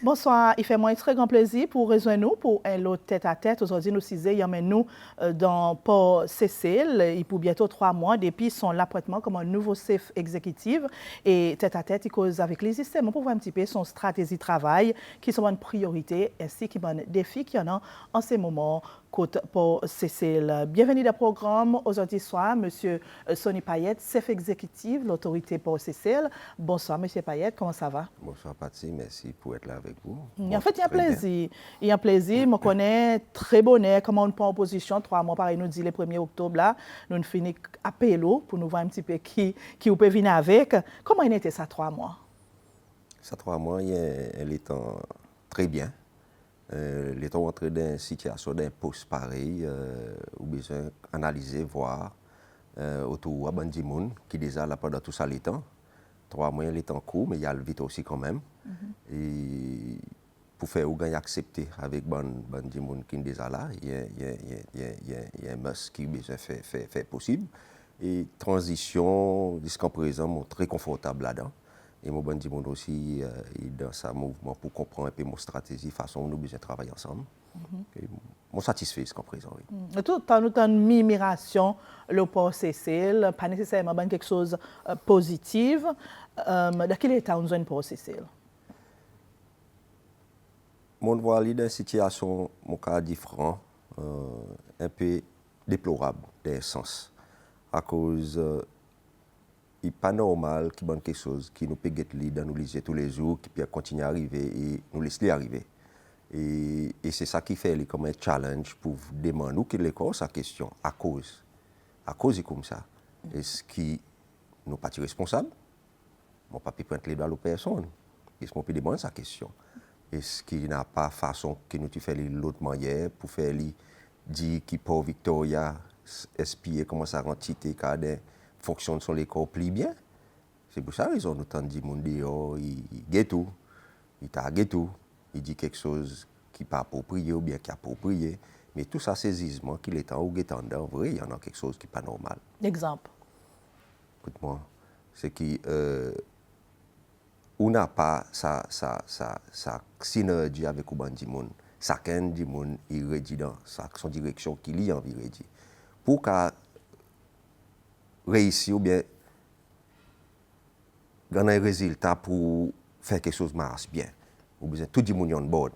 Bonsoir, il fait moi un très grand plaisir pour rejoindre nous pour un lot tête-à-tête. Aujourd'hui, nous y nous dans Port Cécile. Il pour bientôt 3 mois depuis son appointement comme un nouveau chef exécutif. Et tête-à-tête, il cause avec les systèmes pour voir un petit peu son stratégie de travail, qui sont une priorité, ainsi que un défi qu'il y en a en ces moments. Côte Port Cécile. Bienvenue dans le programme aujourd'hui soir, Monsieur Sonny Payette, chef exécutif de l'autorité Port Cécile. Bonsoir, Monsieur Payette, comment ça va? Bonsoir, Patsy, merci pour être là avec vous. En fait, il y a un plaisir. Il y a un plaisir. Je connais très bonnet comment on prend en position. 3 mois, pareil, nous dit le 1er octobre, là, nous finissons à Pélo pour nous voir un petit peu qui vous peut venir avec. Comment il était ça, 3 mois? Ça, 3 mois, elle est très bien. Elle est entrée dans une situation d'un poste pareil, où besoin analyser, voir, autour de Bandimoun, qui déjà là pendant tout ça les temps. 3 mois, elle est en cours, mais il y a le vite aussi quand même. Et pour faire ou accepter avec Bandimoun qui est déjà là, il y a un must qui besoin faire possible. Et transition, jusqu'à présent, très confortable là-dedans. Et mon Bandimoun aussi, dans sa mouvement pour comprendre un peu mon stratégie, façon dont nous besoin travailler ensemble. Moi, satisfait jusqu'à présent, oui. Tout le temps, nous avons une migration, le Port Cécile, pas nécessairement quelque chose de positif. Dans quel état nous avons Port Cécile? Mon voit dans une situation, mon cas différent, un peu déplorable dans un sens. À cause, il n'est pas normal qu'il y ait quelque chose qui nous peut être dans nous lisons tous les jours, qui peut continuer à arriver et nous laisser arriver. Et c'est ça qui fait comme un challenge pour vous demander nous quelle est sa question. À cause est comme ça. Est-ce que nous pas responsables? Mon papier pointe les balles aux personnes. Est-ce qu'on peut demander sa question? Est-ce qu'il n'y a pas façon que nous fait l'autre manière pour faire dire qu'il pour Victoria espier comment ça entité cadre fonctionne sur les corps plus bien? C'est pour ça qu'ils ont autant de monde il guette tout, il t'a tout, il dit quelque chose qui n'est pas approprié ou bien qui est approprié. Mais tout ça, c'est saisissement qu'il est en ou guettant dedans, vrai, il y en a quelque chose qui n'est pas normal. Exemple. Écoute-moi, c'est qu'on n'a pas sa synergie avec Oubandi Moun. Chacun du monde il rédige dans son direction qu'il a envie de rédiger. Pour qu'à réussir ou bien gagner un résultat pour faire quelque chose marche bien, ou besoin tout le monde en board.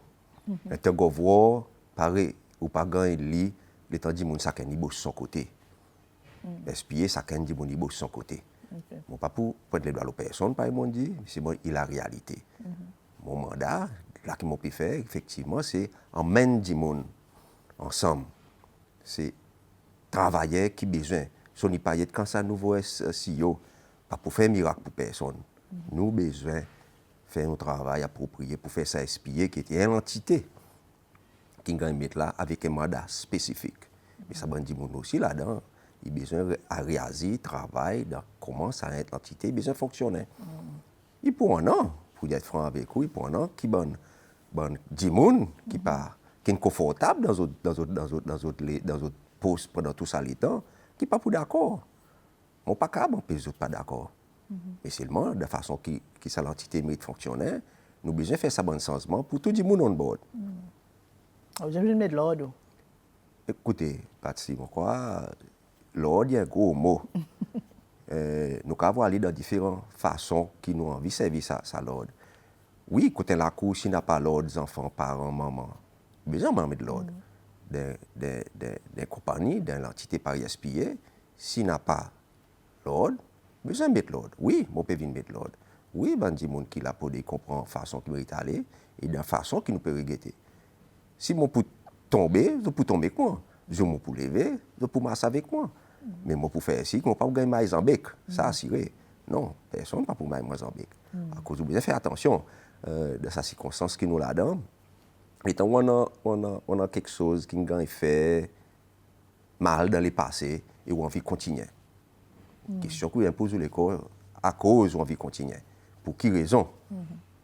Un temps de pareil ou pas gagner lui, le temps du monde chacun il bosse son côté. Espier chacun du monde il bosse son côté. Mon pas pour prendre les doigts aux personnes par mon dit, c'est bon, il a la réalité. Mon mandat là que mon peut faire effectivement c'est emmène du monde ensemble. C'est travailler qui besoin. Sonny Payette quand ça nouveau CEO pas pour faire miracle pour personne. Nous besoin faire un travail approprié pour faire ça espier qui était une entité qui gagne mettre là avec un mandat spécifique. Mais ça dit monde aussi là-dedans. Il a besoin de réaliser, travailler dans comment ça l'entité besoin de fonctionner. Il pour un an, pour être franc avec vous, il pour un an qui bon du monde qui est confortable dans autres postes pendant tout ça le temps, qui pas pour d'accord. On pas capable, on peut pas d'accord. Mais seulement de façon qui ça l'entité mérite fonctionner, nous besoin faire ça bon changement pour tout le monde on board. J'aime bien mettre l'ordre. Écoutez, Patsy, l'ordre est un gros mot. Nous avons aller dans différentes façons qui nous envie de servir ça l'ordre. Oui, côté la cour, s'il n'a pas l'ordre des enfants, parents, maman, besoin de mettre l'ordre. Des compagnies, dans l'entité par SPA, s'il n'a pas l'ordre, besoin de mettre l'ordre. Oui, on peut venir mettre l'ordre. Oui, il y a des gens qui la pour comprendre la façon qui mérite aller et de la façon qui nous peut regretter. Si mon pour tomber, je peux tomber avec moi. Je peux lever, je peux marcher avec moi. Mais moi pour faire ici, je ne peux pas gagner maïs en bec. Ça assuré. Non, personne ne peut pas gagner maïs en bec. À cause de besoin faire attention de sa circonstance qui nous là-dedans. Et tant on a quelque chose qui nous a fait mal dans le passé et on a envie de continuer. Question que pose l'école à cause on a envie de continuer. Pour quelle raison?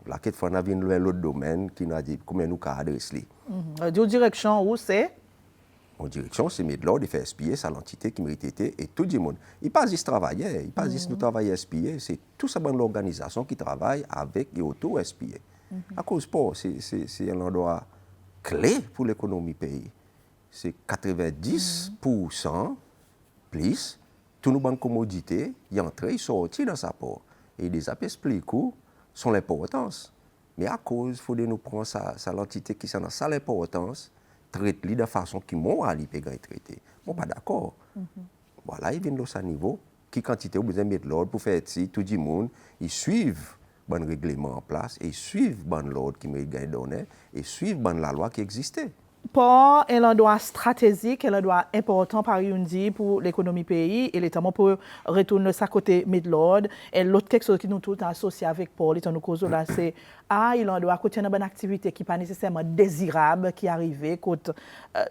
La quête fois on a vu l'autre domaine qui nous a dit comment nous adresser. Direction où c'est? En direction, c'est mettre l'ordre et faire espier ça l'entité qui mérite et tout le monde. Il pas juste travailler, il pas juste nous travailler espier, c'est tout ça dans l'organisation qui travaille avec et autour espier. À cause port, c'est un endroit clé pour l'économie pays. C'est 90% plus, tous nos banques commodités, ils entrent, ils sortent dans sa port. Et les expliquent sont l'importance. Mais à cause, il faut nous prendre ça l'entité qui s'en a ça l'importance, traiter de façon qui morale peut traiter. Bon, pas d'accord. Voilà, ils viennent de ce niveau, qui quantité, vous besoin de mettre l'ordre pour faire ça, tout le monde, ils suivent bon règlement en place, et ils suivent bon l'ordre qui me donné, et suivent bon la loi qui existait. Port est l'endroit stratégique, est l'endroit important par Yundi pour l'économie pays et notamment pour retourner sa côté Midlord. Et l'autre quelque chose qui nous tout associé avec Port, étant nous cause là, c'est il en doit côté une bonne activité qui pas nécessairement désirable qui arrive côté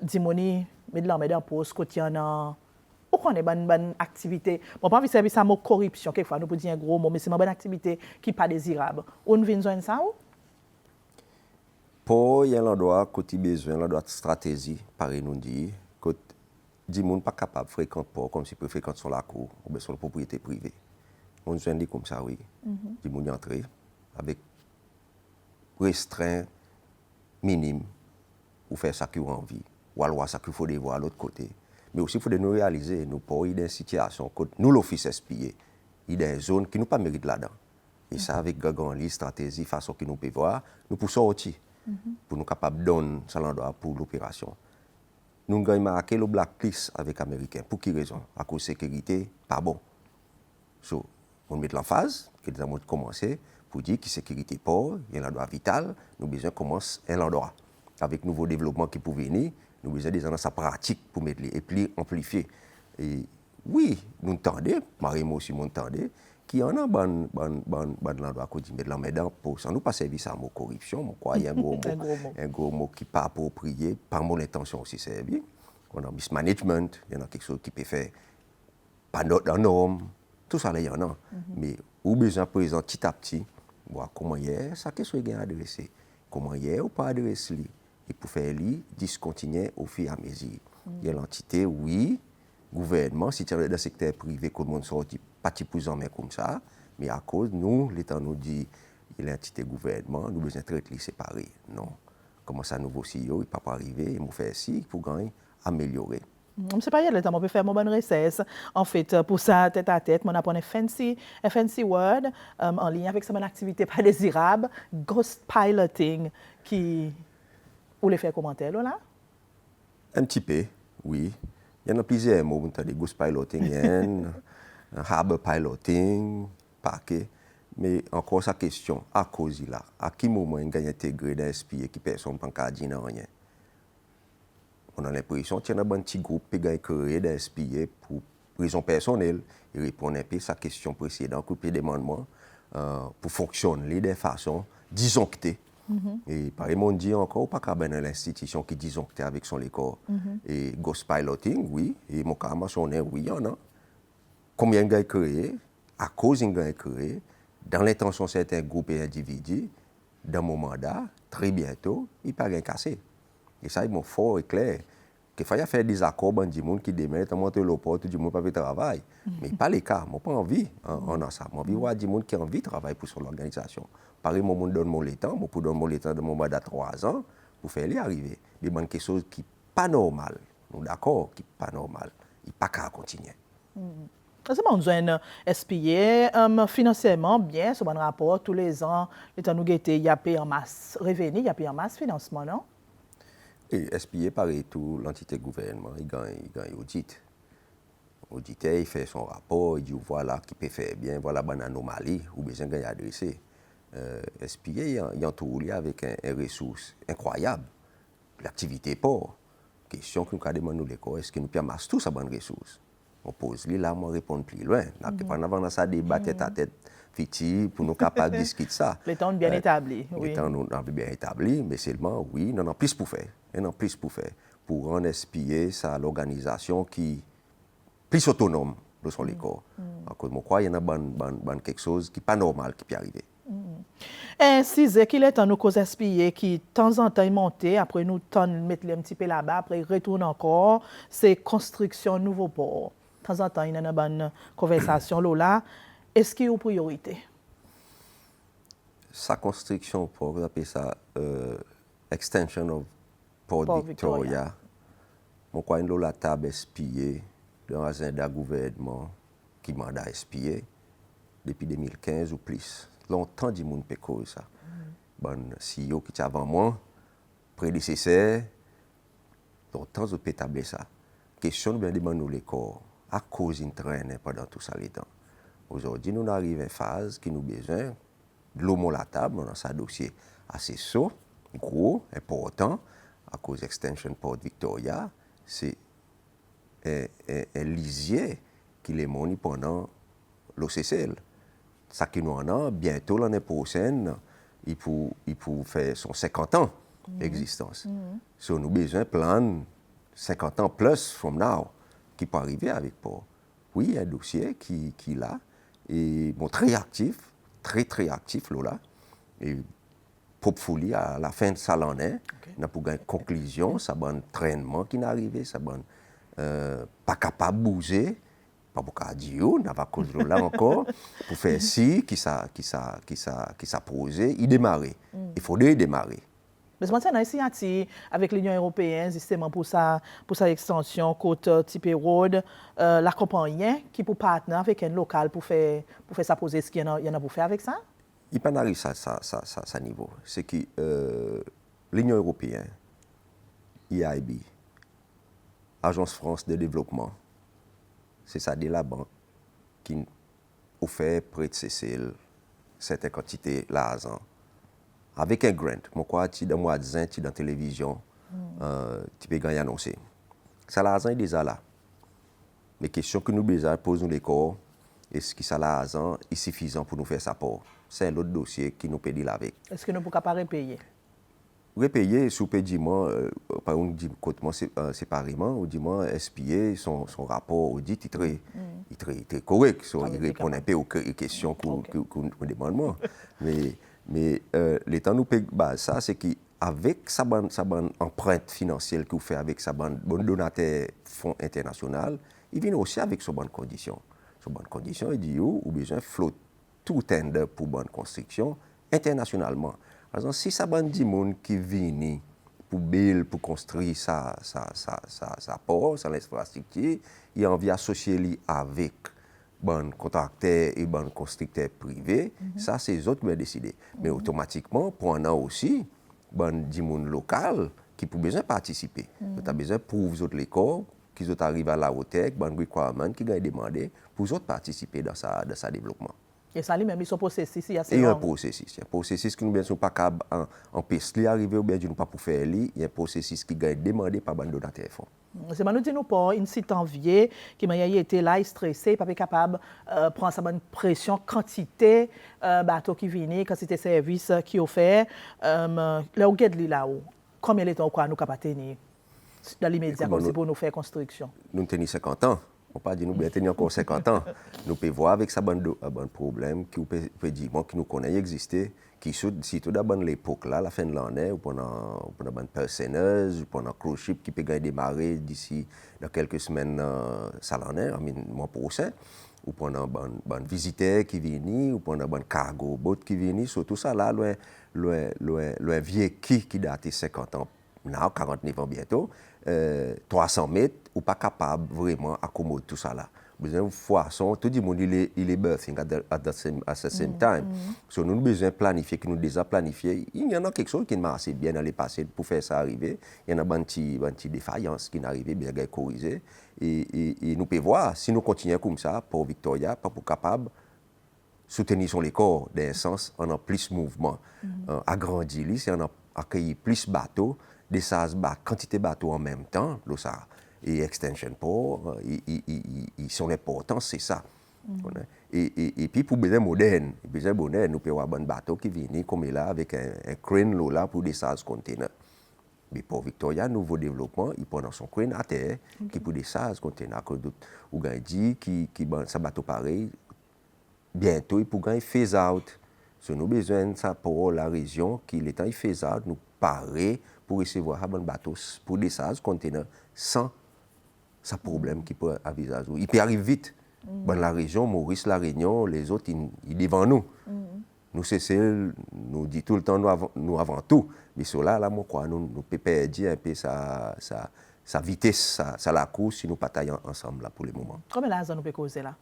Dimoni Midlord met en pause côté en ou qu'on est bonne activité. Bon pas envie servir ça mot corruption quelquefois nous peut dire un gros mot mais c'est une bonne activité qui pas désirable. On vient joindre ça ou? Pour y a l'endroit côté besoin l'endroit stratégie pareil nous dit que dit monde pas capable fréquente pas comme si peut fréquente sur la cour ou bien sur la propriété privée. On vient dit comme ça oui. Dit monde entrer avec restreint minime ou faire ça qu'il a envie ou alors ça qu'il faut devoir à l'autre côté. Mais aussi il faut de nous réaliser nous pas y des situations que nous l'office espié il y a des zones qui nous pas mérite là-dedans. Et ça avec grande stratégie façon que nous peut voir nous pour sortir. Pour nous capables de donner ça l'endroit pour l'opération. Nous avons marqué le blacklist avec les Américains. Pour quelle raison? À cause de la sécurité, pas bon. So, on met l'emphase, que nous avons commencé, pour dire que la sécurité pas, il y a un endroit vital, nous avons besoin de commencer un endroit. Avec nouveaux développements qui peuvent venir, nous avons besoin de sa pratique pour mettre les et puis amplifier. Et oui, nous entendons, Marie-moi aussi m'entendait, qui en a ban l'endroit qu'on dit mettre la main dans pour ça nous pas servir ça mot corruption mon quoi il y a un gros mot qui pas approprié par mon intention aussi servi on a mismanagement il y en a quelque chose qui peut faire pas dans norme tout ça là il y en a mais ou besoin présent petit à petit voir comment hier ça question est adressé comment hier ou pas adressé et pour faire lui discontinuer au fur et à mesure il y a l'entité oui gouvernement, si tu es dans le secteur privé, que le monde sorti pas plus en main comme ça, mais à cause, nous, l'État nous dit, il y a l'entité gouvernement, nous besoin de traiter les séparés. Non. Comment ça, nouveau CEO, il ne peut pas arriver, il nous fait ci pour gagner, améliorer. Je ne sais pas, il y a le temps, on peut faire mon bonne recette. En fait, pour ça, tête à tête, on apprend un fancy word en lien avec cette activité pas désirable, ghost piloting, qui... Vous les faire commenter, là? Un petit peu, oui. Il y en a plusieurs mots, vous entendez, ghost piloting, harbor piloting, paquet. Mais encore sa question, à cause de là, à quel moment il gagne intégré dans SPA qui personne ne peut dire rien? On a l'impression qu'il y a un petit groupe qui a créé dans SPA pour raison personnelle. Il répond un peu à sa question précédente, couper des demandements pour fonctionner de façon disjonctée. Et par exemple, on dit encore, pas qu'à l'institution qui disjonctée avec son école. Et ghost piloting, oui. Et mon cas, oui, il y en a. Combien de gars créé, à cause d'un gars créé, dans l'intention de certains groupes et individus, dans mon mandat, très bientôt, il ne peut pas casser. Et ça, il m'a fort et clair. Qu'il fallait faire des accords avec des gens qui démettent, monter le port, tout le monde peut travailler. Mais pas les cas, moi pas envie, on a ça. Moi envie voir des gens qui ont envie de travailler pour son organisation. Pareil, moi donne mon temps, moi pour donner mon temps de mon mandat 3 ans pour faire y arriver. Mais il y a quelque chose qui n'est pas normal. Nous d'accord, qui n'est pas normal. Il n'y a pas qu'à continuer. C'est bon, nous avons SPA financièrement bien, sur mon rapport, tous les ans, l'État nous guetté, il y a payé en masse revenu, il y a payé en masse financement, non? Et SPA, pareil, tout l'entité gouvernement, il gagne audit. Auditeur, il fait son rapport, il dit voilà qui peut faire bien, voilà une anomalie, ou besoin de adresser. SPA, il y a tout lié avec une ressource incroyable. L'activité port. Question que nous avons demandé nous l'école, est-ce que nous pouvons amasser tout ça bonne ressource? On pose là, on répond plus loin. Pendant dans ça débat tête à tête, pour nous capables de discuter ça. Les temps bien établis. Les temps bien établis, mais seulement, oui, nous avons plus pour faire. Pour rendre SPA, ça l'organisation qui plus autonome de son école. Donc, je crois qu'il y a quelque chose qui n'est pas normal qui peut arriver. Ainsi, qu'il est en nous cause SPA qui, de temps en temps, est monté, après nous mettre un petit peu là-bas, après il retourne encore, c'est construction nouveau port. De temps en temps, il y a une bonne conversation là. Est-ce qu'il y a une priorité? sa construction pour appeler ça extension of Port Victoria. Mon crois que la table espiée dans l'agenda gouvernement qui mandat espié depuis 2015 ou plus. Longtemps du monde peut cause ça. Bon CEO qui était avant moi, prédécesseur, longtemps je peux établir ça. Question de bien demander les corps à cause d'une traîne pendant tout ça les temps. Aujourd'hui, nous arrivons à une phase qui nous besoin de l'homme à la table dans un dossier assez saut, gros, important, à cause d'Extension Port Victoria, c'est un lisier qui les monnaie pendant l'OCCL. Ça qui nous en a, bientôt l'année prochaine, il peut faire son 50 ans d'existence. So, nous avons besoin de plan 50 ans plus from now qui peut arriver avec Port. Oui, il y a un dossier qui est là, et bon, très actif, très actif là. Et pour folie à la fin de ça l'année, on a pour une conclusion, ça va un entraînement qui est arrivé, ça va pas capable de bouger, pas beaucoup à dire, on va cause là encore pour faire ci qui ça posé, il démarrer. Il faudrait démarrer. Mais maintenant, ici, avec l'Union européenne, justement, pour sa extension, côte Tipe Road, la compagnie qui peut partenaire avec un local pour faire ça poser, ce qu'il y en a pour faire avec ça? Il n'y a pas d'arriver à niveau. C'est que l'Union européenne, EIB, Agence France de développement, c'est ça de la banque qui offre près de CCL cette quantité l'argent. Avec un grant, moi, tu dans mois de tu dans la télévision, tu peux gagner annoncer. Ça l'argent est déjà là. Les questions que nous besoin posons les corps, est-ce que ça l'argent est suffisant pour nous faire ça pour? C'est un autre dossier qui nous peut dire avec. Est-ce que nous ne pouvons pas repayer? Repayer, sous paiement, par exemple, séparément, ou dis-moi, espier son rapport audit, il est très correct. Il répond un peu aux questions qu'on me demande. Mais l'État nous paye ça, c'est qu'avec sa bonne empreinte financière qu'il fait avec sa bonne donateur fonds international, il vient aussi avec ses bonnes conditions. Ses bonnes conditions, il dit, ou besoin de flotter tout tender pour bonne construction internationalement. Par exemple, si ça bonne dit monde qui vient pour construire sa port, sa infrastructure, il a envie d'associer avec bon contracteur et bon constructeur privé, ça c'est eux autres qui vont décider. Mais automatiquement, pour un an aussi, bon dit monde local qui peut besoin participer. Tu as besoin pour vous autres les corps qui ont arrivé à la hauteur, bon requirement qui ont demandé pour eux autres participer dans sa développement. Et ça, lui-même, ils sont processus. Il y a un processus qui nous ne sommes pas capables en piste arriver ou bien nous pas pour faire il y a un processus qui est demandé par le donateur fonds. C'est nous disons pas une site enviée qui m'a été là stressé pas capable prendre sa bonne pression quantité bateau qui vient quantité service qui offert là où est là où combien de temps quoi nous capable tenir dans l'immédiat comme pour nous faire construction. Nous tenons 50 ans. On ne peut pas dire que nous tenons encore 50 ans. Nous pouvons voir avec ça un bon problème qui peut dire qui nous connaît exister, qui surtout dans l'époque là, la fin de l'année, ou pendant une personneuse, ou pendant un cruise ship qui peut démarrer d'ici dans quelques semaines, ça l'année, mois prochain, ou pendant un visiteur qui vient, ou pendant un cargo boat qui vient, sur tout ça là, le vieux qui date de 50 ans, 49 ans bientôt, 300 mètres, ou pas capable vraiment d'accommoder tout ça là. Besoin de façon, tout le monde il est birthing at the same time. So, nous avons besoin de planifier, que nous déjà planifié. Il y en a quelque chose qui marche bien dans le passé pour faire ça arriver. Il y en a une petite défaillance qui est arrivée, bien corrigée. Et nous pouvons voir, si nous continuons comme ça, pour Victoria, pas pour capable soutenir son corps, dans un sens, on a plus de mouvement. Agrandir, si on a accueilli plus de bateaux, des quantité de bateaux en même temps, là, ça. Et Extension Port, son importance, c'est ça. Et puis pour besoin moderne, nous pouvons avoir un bateau qui vient comme là avec un crane là pour descendre ce conteneur. Mais pour Victoria, nouveau développement, il prend son crane à terre qui pour descendre ce conteneur. Ou dit qui ça bateau pareil, bientôt il pourra phase out. So, nous avons besoin de ça pour la région qui est en phase out, nous parer pour recevoir un bateau pour descendre ce conteneur sans ça problème qui peut envisager. Il peut arriver vite. Dans la région, Maurice, La Réunion, les autres, ils devant nous. Nous, c'est nous nous dit tout le temps, nous avant tout. Mais cela, là, moi, quoi, nous perdons un peu sa vitesse, sa la course, si nous pas taillons ensemble, là, pour le moment. Combien d'argent nous peut causer, là?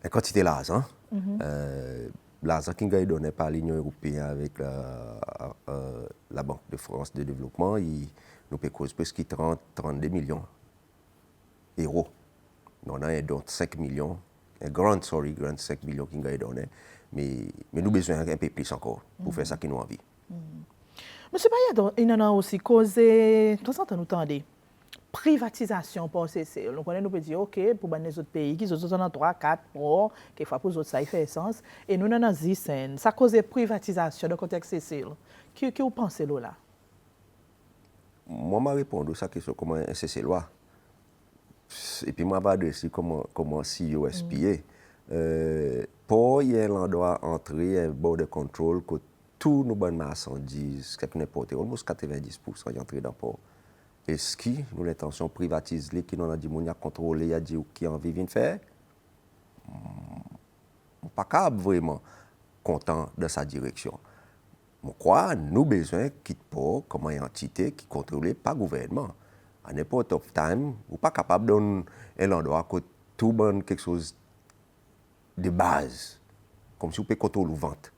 La quantité d'argent. L'argent qui est donné par l'Union européenne avec la Banque de France de développement, nous peut causer presque 32 millions d'euros. Nous avons donc 5 millions, un grand 5 millions qui est donné, mais nous avons besoin un peu plus encore pour faire ça qui nous envie. Monsieur Payet, il y a aussi causé, de temps en temps, nous tendez, privatisation pour CC. Nous connaissons, nous pouvons dire, OK, pour les autres pays, qui ont 3, 4 morts, quelquefois pour les autres, ça fait sens. Et nous, dans 10 scènes, ça cause privatisation dans le contexte CC. Qu'est-ce que vous pensez là? Moi, je réponds à cette question comment un CC loi. Et puis, moi, je vais adresser comment CEO SPA. Pour y aller, on doit entrer un border control que tous nos bonnes marchandises, quelque n'importe, almost 90% y entrer dans le port. Est-ce que nous l'intention de privatiser, qui nous a dit qu'on a contrôlé, il a dit qui a envie de faire? On n'est pas vraiment content de sa direction. Je crois que nous avons besoin de port comme une entité qui est contrôlée par le gouvernement. À n'importe quel time, on n'est pas capable de donner un endroit que tout bon quelque chose de base, comme si on peut contrôler le ventre.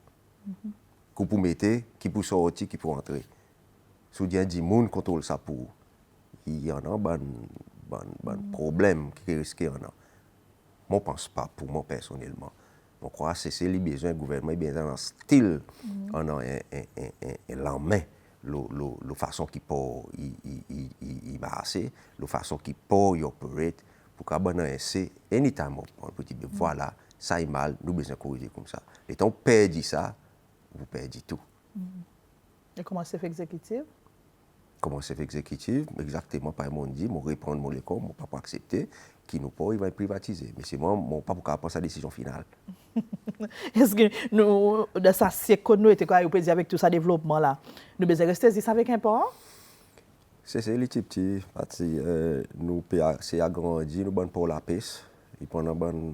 Qu'on peut mettre, qui peut sortir, qui peut entrer. Si on dit que le monde contrôle ça pour il y en a un problème qui risque en a. Moi, je ne pense pas, pour moi personnellement. Je crois que c'est le besoin du gouvernement, il y a un style, on a la main, la façon qu'il peut y passer, la façon qu'il peut y opérer, pour qu'on ait assez, anytime, on peut dire, voilà, ça est mal, nous avons besoin de corriger comme ça. Et quand on perd ça, vous perdez tout. Et comment c'est fait exécutif? Comment c'est fait exécutif? Exactement, par mon dit, mon répondre, mon l'école, mon pas accepter, qui nous pas, il va privatiser. Mais c'est moi, mon pas pour penser à la décision finale. Est-ce que nous, dans sa siècle, nous étions avec tout ce développement là, nous devons rester ici avec un port? C'est les petits, parce que nous c'est agrandi, nous bon pour la paix, et pendant bon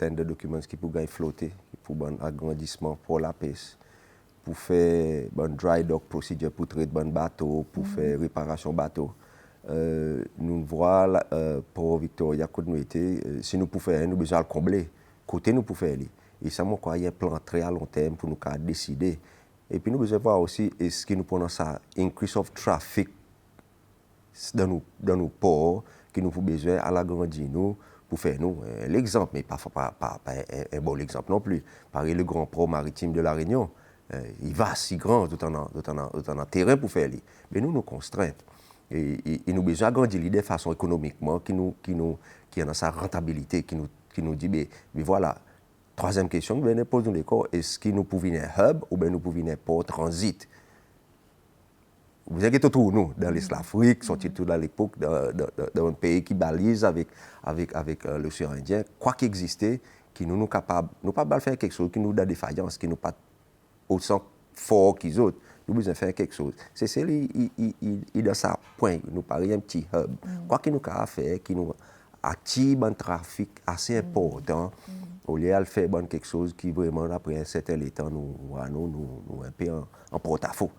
de documents qui pourraient flotter, pour bon agrandissement pour la paix, pour faire bon dry dock procedure pour traiter bon bateau, pour faire réparation bateau. Nous voyons pour Victoria que nous était, si nous pouvons faire, nous besoin de combler, côté nous pouvons faire. Et ça, moi, il y a un plan très à long terme pour nous décider. Et puis nous besoin de voir aussi est-ce que nous prenons ça increase of traffic dans nos ports que nous avons besoin à l'agrandir nous pour faire nous l'exemple, mais pas un bon exemple non plus. Pareil, le grand port maritime de la Réunion, il va si grand, tout en a terrain pour faire. Mais nous contraintes. Et nous besoin d'agrandir l'idée de façon économiquement qui a sa rentabilité, qui nous dit, mais voilà. Troisième question, nous venons poser l'école, est-ce que nous pouvons venir un hub ou bien nous pouvons venir un port transit? Vous avez tout nous, dans l'Afrique, surtout dans l'époque, dans un pays qui balise avec l'océan Indien, quoi qu'il existe, qui nous capables, nous pas faire quelque chose qui nous donne des faillances, qui nous pas autant fort qu'ils autres. Nous besoin faire quelque chose. C'est il dans ça point, nous paraît un petit hub. Quoi qu'il nous a fait, qui nous attire un trafic assez important. Au lieu de faire quelque chose qui vraiment après un certain temps nous un peu en porte-à-faux.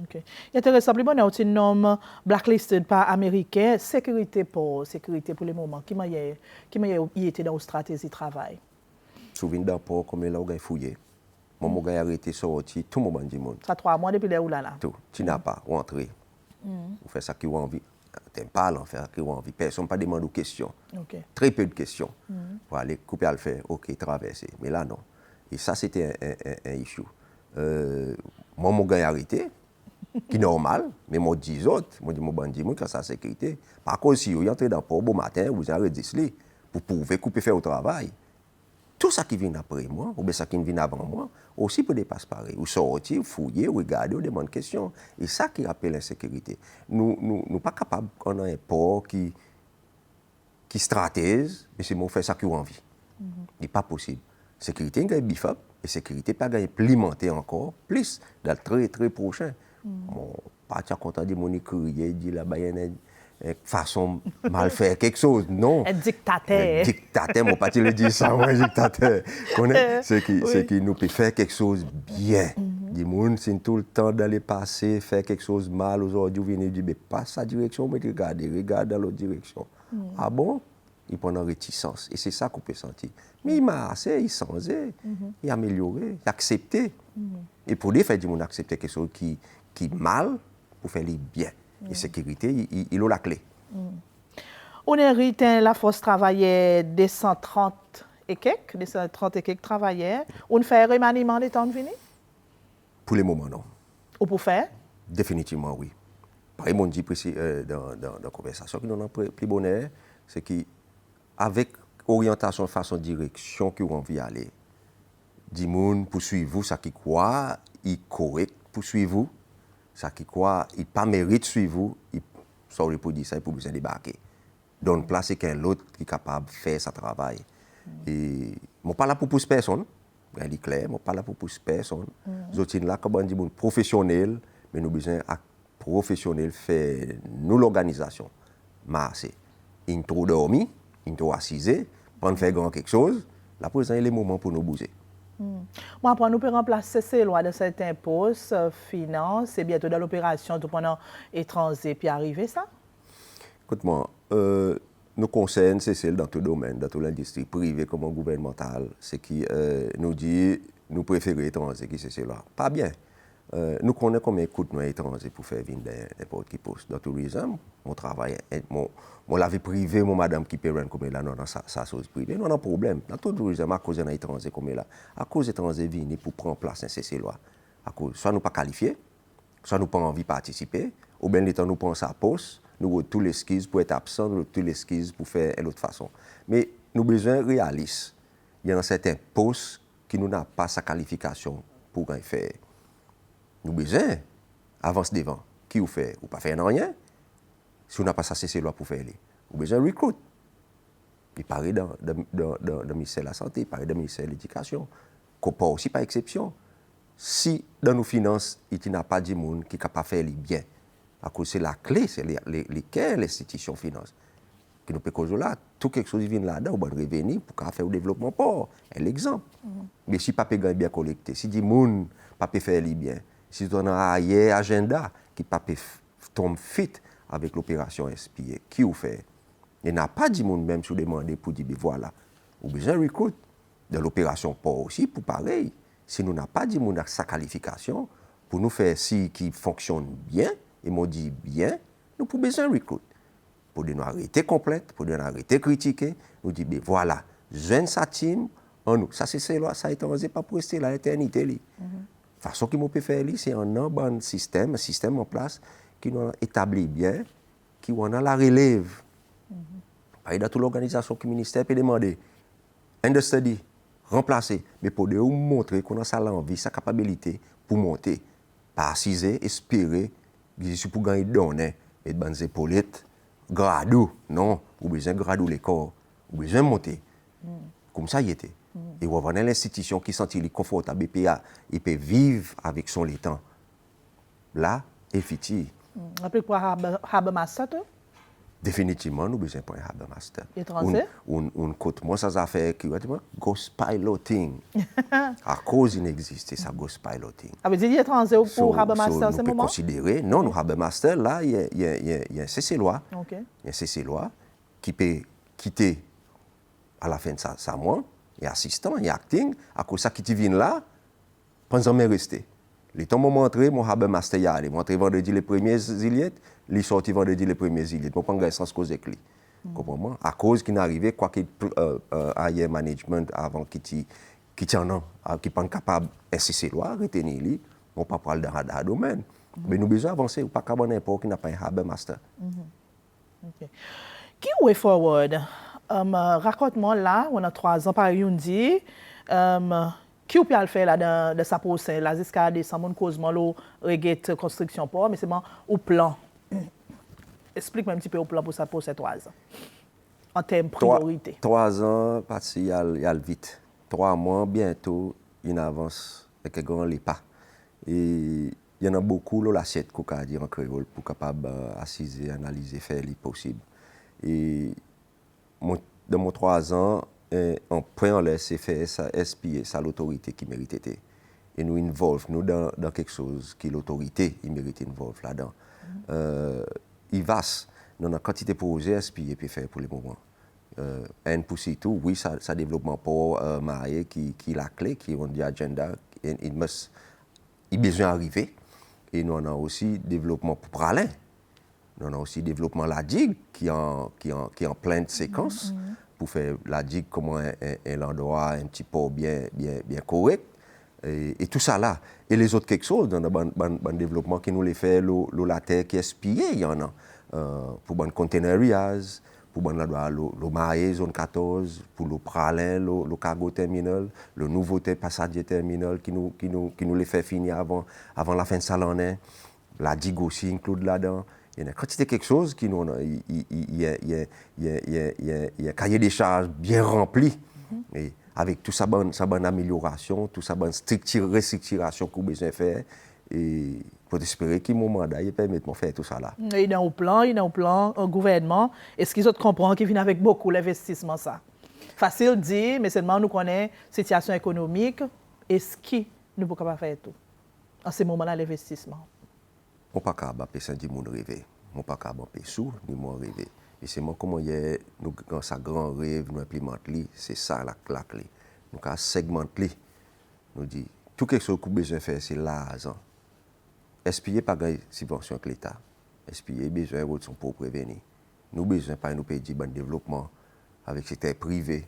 Okay. Il y a récemment un nom blacklisted par américain sécurité pour le moment qui m'a été dans la stratégie de travail. Souvenir d'un port comme là on a fouillé. Moi j'ai arrêté sorti tout le monde du monde. Ça 3 mois depuis là. Tout, tu n'as pas rentré. Vous faites ça qui vous envie. T'aimes pas faire qui vous envie. Personne pas demande de questions. Okay. Très peu de questions. Pour aller couper à le faire, OK, traverser. Mais là non. Et ça c'était un issue. Moi j'ai arrêté. Qui est normal, mais moi dis autres, moi dis mon bandit, moi quand ça sécurité. Par contre si vous entrez dans le port bon matin, vous arrêtez cela pour pouvoir couper faire au travail. Tout ça qui vient après moi, ou bien ça qui vient avant moi, aussi peut dépasser pareil. Ou sortir, fouiller, regarder, ou demander questions. Et ça qui rappelle l'insécurité. Nous ne pas capables qu'on ait un port qui stratège, mais c'est moi faire ça qui a envie. Ce n'est pas possible. Sécurité, il y a bif up, et sécurité, pas implémenter encore plus dans le très très prochain. Mon pas content de mon crier, dit là-bas, il y a façon mal faire quelque chose. Non. Un dictateur. Un dictateur, mon pas le dire ça, un dictateur. C'est qui nous peut faire quelque chose bien. Les gens, c'est tout le temps d'aller passer, faire quelque chose mal. Aujourd'hui, vous venez dire, mais pas sa direction, mais regarde dans l'autre direction. Ah bon? Il prend en réticence. Et c'est ça qu'on peut sentir. Mais il m'a assez, il changé, il a amélioré, il a accepté. Et pour lui, faire du monde accepter quelque chose qui est mal, pour faire les bien. Et sécurité, il a la clé. On hérite la force travaillait des 130 et quelques travailleurs. On fait remaniement des temps de venir? Pour le moment, non. Ou pour faire? Définitivement, oui. Par exemple, on dit dans la conversation qui nous a plus bonheur, c'est qu'avec orientation, façon, direction que vous envie aller, du monde poursuivre vous, ça qui croit, il est correct poursuivre vous, ça qui croit, il pas mérite suivre vous, ça aurait pour dire ça, il peut besoin débarquer. Donne place à quelqu'un d'autre qui est capable de faire son travail. Et je ne suis pas là pour pousser personne, il est clair, je ne suis pas là pour pousser personne. Je suis là comme on dit professionnel, mais nous avons besoin de professionnels faire nous l'organisation. Mais il trop dormi, il trop assisé, pas faire grand quelque chose, là pour l'instant, il est le moment pour nous bouger. Moi, après, nous pouvons remplacer ces lois de certains postes, finances, et bientôt dans l'opération tout pendant étranger, puis arriver ça? Écoute-moi, nous concerne, c'est celle dans tout domaine, dans toute l'industrie privée comme gouvernementale, c'est qui nous dit, nous préférons étrangers qui c'est cela. Pas bien. Nous connaissons combien coûte nous étrangers pour faire venir n'importe qui poste. Dans le tourisme, mon travail, la vie privée, mon madame qui paie comme là, dans sa chose privée, nous avons un problème. Dans tout le tourisme, à cause d'un étranger comme là, à cause d'étrangers viennent pour prendre place dans ces lois. Soit nous pas qualifiés, soit nous pas envie de participer, ou bien l'état nous prend sa poste, nous avons tous les skills pour être absent, nous avons tous les skills pour faire de l'autre façon. Mais nous avons besoin réaliste. Il y a certains postes qui n'ont pas sa qualification pour faire. Nous avons besoin, avance devant. Qui vous fait? Ou pas faire rien? Si on n'a pas ça, c'est loi pour faire. Nous avons besoin de recruter. Il paraît dans le ministère de la Santé, il paraît dans le ministère de l'Éducation. Pas aussi par exception. Si dans nos finances, il n'y a pas de monde qui est capable de faire les biens, à cause c'est la clé, c'est lesquelles l'institution finance. Qui nous peut causer là, tout quelque chose qui vient là-dedans, on va revenir pour faire le développement pour l'exemple. Mais si pas gagne bien collecté, si du monde pas faire les biens, si on a un agenda qui pas tombe fit avec l'opération SPA, qui vous fait? Il n'y a pas de monde même sur demander pour dire voilà, ou besoin de recruter de l'opération pour aussi pour pareil. Si nous n'avons pas de monde avec sa qualification pour nous faire si qui fonctionne bien et m'ont dit bien, nous pouvons besoin de recruter. Pour nous arrêter complète, pour nous arrêter critiquer, nous dire ben voilà, jeune sa team en nous. Ça c'est loi, ça a été osé pas pour rester là l'éternité. La façon qu'il peut faire c'est un bon système, un système en place qui nous établit bien, qui on a la relève. Dans toute l'organisation que le ministère peut demander, understudy, remplacer, mais pour nous montrer qu'on a ça l'envie, sa capacité pour monter, pas assiser, espérer, pour gagner donner, et de bonnes épaulettes, gradou, non, ou besoin de gradou les corps, ou besoin de monter. Comme ça, il était. Et on va dans l'institution qui sentit confortable, il peut vivre avec son temps. Là, effectivement. Après quoi, Harbour Master, toi? Définitivement, nous avons besoin d'un Harbour Master. Étranger? On compte moi ça fait qui va dire ghost piloting. À cause il n'existe ça ghost piloting. Ah vous dites étranger pour Harbour Master c'est moment? Considérer non nous Harbour Master là il y a un CC-loi. OK. Il y a un CC-loi qui peut quitter à la fin de sa mois, il y a assistant, il y a acting, à cause ça qui vient là, pendant mais rester. Les temps m'ont montré mon Harbour Master y aller, montré vendredi les premiers ziliettes, les sorti vendredi les premiers ziliettes. Moi pas grand sens cause avec lui. Comprends-moi? À cause qu'il n'arrivait quoi qu'il ailleurs management avant qui pas capable d'insister loi retenir lui, on pas parler dans le domaine. Mais nous besoin avancer ou pas capable n'importe qui n'a pas un Harbour Master. OK. Qui way forward? Raconte-moi là, on a 3 ans par Yundi. Qui peut le faire là de sa procès là jusqu'à décembre causement le reguette construction pour mais c'est bon au plan. Explique-moi un petit peu au plan pour ça pour ces 3 ans. En termes de priorité. 3 ans parce qu'il y a vite. 3 mois bientôt une avance avec un grand pas. Et il y en a beaucoup, là, l'assiette qu'on a dit en créole, pour capable assiser, analyser, faire les possible. Et dans mon 3 ans, en point, c'est faire ça, SPA, ça l'autorité qui méritait. Et nous involve nous dans quelque chose qui l'autorité il mérite involve là-dedans. Il va dans la quantité de projets SPA peut faire pour le moment. Un pour tout, oui, ça développement pour marié qui la clé, qui ont dit agenda, il besoin d'arriver. Et nous avons aussi développement pour Pralin. Nous avons aussi développement la digue qui est en pleine séquence pour faire la digue comme un endroit un petit peu bien correct. Et tout ça là. Et les autres quelque chose dans le développement qui nous les fait, la terre qui est spiée, il y en a. Pour le container areas, pour le marié zone 14, pour le Pralin, le cargo terminal, le nouveau passager terminal qui nous les fait finir avant la fin de salon. La digue aussi inclut là-dedans. Il y a une quantité de quelque chose qui nous il y a un cahier des charges bien rempli. Et avec toute sa bonne amélioration, toute sa bonne restructuration qu'on a besoin de faire. Et pour espérer qu'il mon mandat il permet de faire tout ça là. Il est au plan, au gouvernement. Est-ce qu'ils comprennent qu'il vient avec beaucoup d'investissement ça? Facile de dire, mais seulement nous connaissons la situation économique. Est-ce que nous ne pouvons pas faire tout en ce moment-là l'investissement? On ne peut pas empêcher ça de rêver. On ne peut pas empêcher sous ni moi rêver. Et c'est moi comment nous dans sa grand rêve nous implémentons, c'est ça la clé. Nous avons segmenté. Nous dit tout quelque chose qu'on a besoin de faire c'est l'argent. SPA pas de subvention avec l'État. SPA a besoin de son propre revenu. Nous avons besoin de nous payer du développement avec le secteur privé,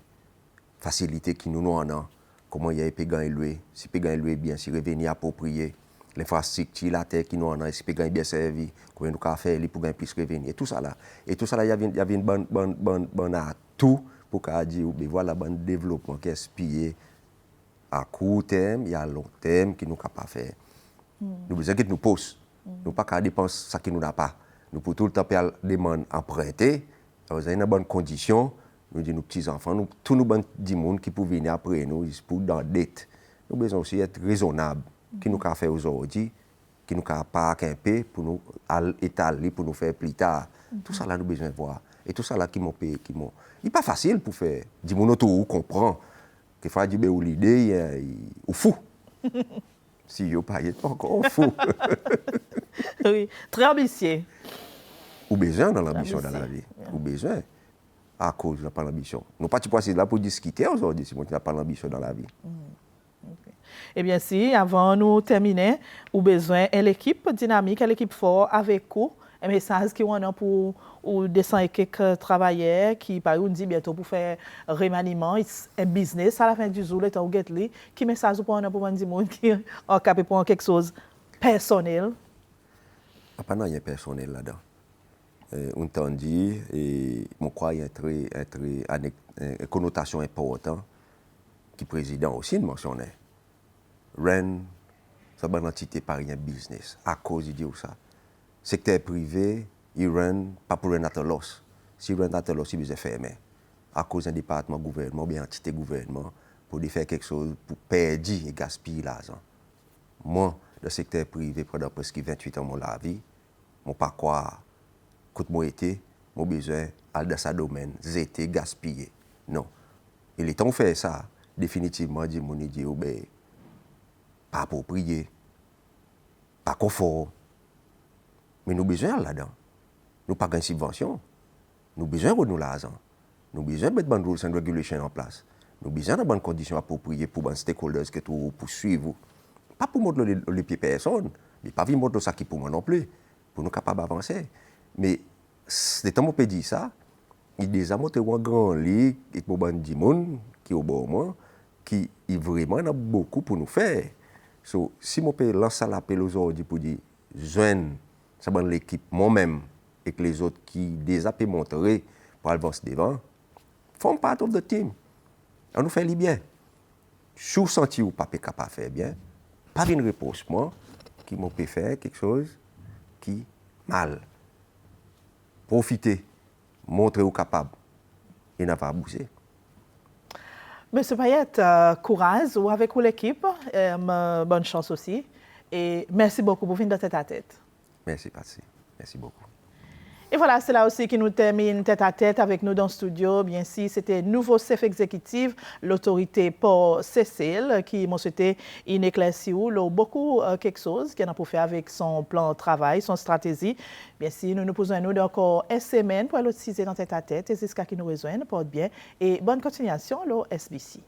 facilité qui nous avons, comment il y a payant élevé, si payant élevé bien, si revenu approprié, l'infrastructure, la terre qui nous avons, si payant bien servi, comment nous avons fait pour gagner plus de revenus. Et tout ça là. Et tout ça là, il y avait une bonne atout pour dire, voilà, un développement qui est SPA à court terme et à long terme qui nous sommes capables de faire. Nous besoin que nous posons. Nous pas qu'à dépenser ça qui nous n'a pas. Nous pour tout le temps faire demande emprunter, dans une bonne condition. Nous disons nos petits enfants, tous nos bons monde qui peuvent venir après nous, pour dans dette. Nous besoin aussi être raisonnable. Qui nous a fait aujourd'hui, qui nous a pas un peu pour nous étaler pour nous faire plus tard. Tout ça là nous besoin de voir. Et tout ça là qui m'ont payé, il n'est pas facile pour faire. Dis mon auto comprend. Qu'il faut dire ou l'idée ou fou. Si yo pas est encore fou. Oui, très ambitieux. Ou besoin dans l'ambition dans la vie. Ou besoin à cause de pas l'ambition. Nous pas passer là pour discuter aujourd'hui si on n'a pas l'ambition dans la vie. Okay. Eh bien si avant nous terminer, ou besoin l'équipe dynamique, l'équipe forte avec vous, un message qui on a pour ou descendre quelques travailleurs qui par exemple dit bientôt pour faire remaniement un business à la fin du jour le temps où get qui message pour on a pour dire monde qui en capé pour quelque chose personnel. Pas non, il y a personnel là-dedans. On t'en dit et mon crois il y a une connotation importante qui président aussi mentionnait. REN ça bonne entité par un business à cause de ça. Secteur privé, il rend pas pour un loss. Si il rend un loss, il besoin fermer. À cause d'un département gouvernement, bien entité gouvernement, pour faire quelque chose, pour perdre et gaspiller l'argent. Moi, le secteur privé, pendant presque 28 ans de la vie, je ne sais pas quoi, quand moi été, j'ai besoin d'aller dans ce domaine, zéter, gaspiller. Non. Et les temps où fait ça, définitivement, je me dis, pas approprié, pas confort. Mais nous avons besoin là-dedans. Nous n'avons pas de subvention. Nous avons besoin de nous l'argent. Nous avons besoin de mettre des rules and regulations en place. Nous avons besoin de bonnes conditions appropriées pour les stakeholders qui pour suivre. Pas pour montrer les pieds personne, mais pas pour montrer ça qui pour moi non plus, pour nous capables d'avancer. Mais c'est temps où on peut dire ça, il y a des amours qui ont un grand lit, et pour des gens qui ont bon qui vraiment a beaucoup pour nous faire. So, si on peut lancer l'appel aujourd'hui pour dire, joindre ça va l'équipe moi-même et que les autres qui déjà pu montrer pour avancer devant font part of the team. On nous fait les bien. Si vous sentez ou pas capable de faire bien, pas une réponse moi qui m'a pu faire quelque chose qui mal. Profitez, montrez vous capable et n'a pas bouger. Monsieur Payette, courage ou avec l'équipe, bonne chance aussi. Et merci beaucoup pour venir dans tête à tête. Merci, Patsy. Merci beaucoup. Et voilà, c'est là aussi qui nous termine tête à tête avec nous dans le studio. Bien sûr, c'était nouveau chef exécutif, l'autorité Port Cécile, qui m'a souhaité une éclaircie ou beaucoup quelque chose qu'il a pour faire avec son plan de travail, son stratégie. Bien sûr, nous nous posons nous encore une semaine pour aller dans tête à tête et c'est ce qui nous rejoint, porte bien. Et bonne continuation, le SBC.